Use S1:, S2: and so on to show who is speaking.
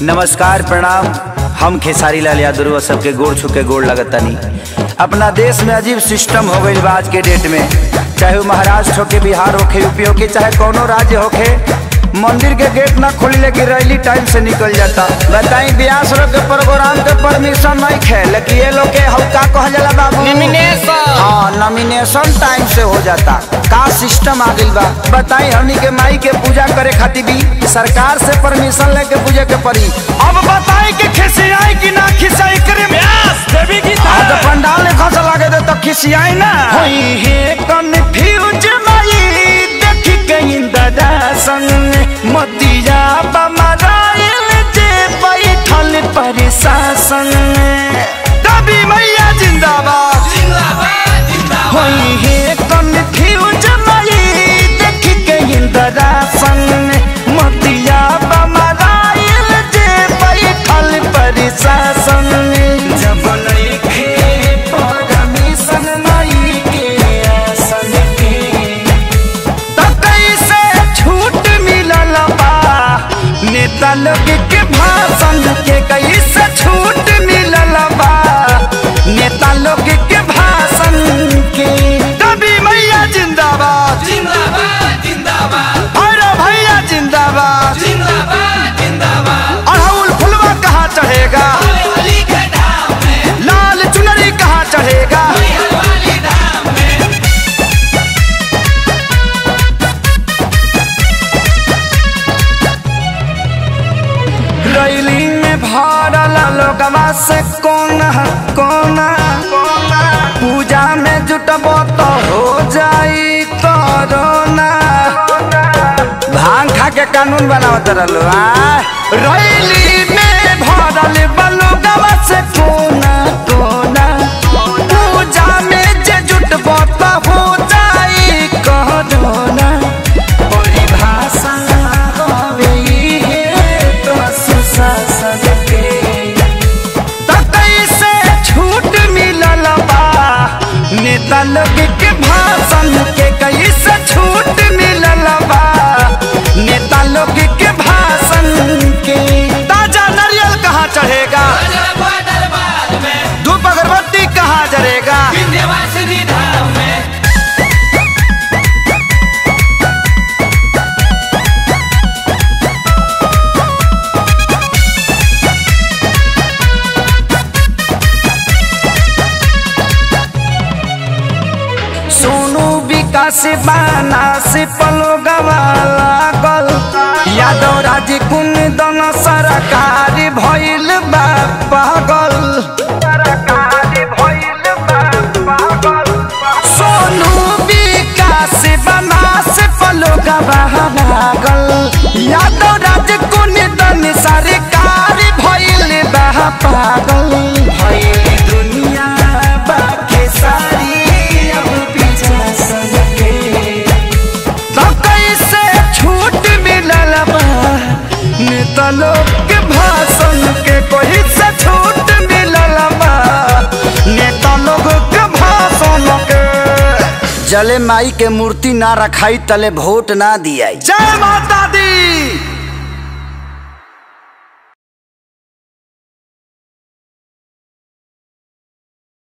S1: नमस्कार प्रणाम। हम खेसारी लाल यादव सबके गोड़ छुके गोड़ लगतानी। अपना देश में अजीब सिस्टम हो गई आज के डेट में, चाहे वो महाराष्ट्र होके, बिहार होके, यूपी होके, चाहे कोनो राज्य होके, मंदिर के गेट ना खोली कि रैली टाइम से निकल जाता। बताई ब्यास लोग के प्रोग्राम के परमिशन नहीं खे, लेकिन ये लोग के हल्का कह जाला बाबू नॉमिनेशन। हाँ, नॉमिनेशन टाइम से हो जाता। का सिस्टम आ गइल बा। बताई हमनी के माई के पूजा करे खातिर भी सरकार से परमिशन लेके पूजा के पड़ी। अब बताई कि खिसियाई कि ना खिसियाई करे ब्यास देवी की तो पंडाल ने खस लागे दे तो खिसियाई ना होई है कन्फ्यूज माई देखी गई दादा संग मतिया बमराइल जे बैठल प्रशासन। देवी मैया जिंदाबाद जिंदाबाद जिंदाबाद। होई है कन्फ्यूज माई देखी गई दादा संग मतिया बमराइल जे बैठल प्रशासन। जब नइखे परमिशन माई के आसन के त कैसे छूट मिलल बा। नेता लोग के भाषण के कैसे छूट मिलल बा। नेता लोग के भाषण के। देवी मैया जिंदाबाद जिंदाबाद जिंदाबाद। भैरव भैया जिंदाबाद जिंदाबाद जिंदाबाद। अड़हुल फुलवा कहाँ चढ़ेगा, लाल चुनरी कहाँ चढ़ेगा। रैली में भरल लोगवा से कोना कोना, पूजा में जुटबो तो हो जाई कोरोना। भांग खा के कानून बनावत रहलो। रैली में भरल लोगवा से कोना कोना, पूजा में जे जुटबो तो हो जाई कोरोना। परिभाषा होवे है तो सुशासन के त कैसे छूट मिलल बा। नेता लोग के भाषण के कैसे छूट मिलल बा। नेता लोग के भाषण के। ताजा नारियल कहाँ चढ़ेगा, धूप अगरबत्ती कहाँ जरेगा। सोनू विकास बाना से पलोगवा लागल। यादव राज कुंदन सरकार भइल बा पागल। सोनू विकास बाना से पलोगवा लागल। यादव राज कुंदन सरकार भइल बा पागल। भइल दुनिया बाके सारी नेता लोग के भाषण के कोई से छूट मिलल बा। नेता लोग के भाषण के। जले माई के मूर्ति ना रखाई तले वोट ना दिया। जय माता दी।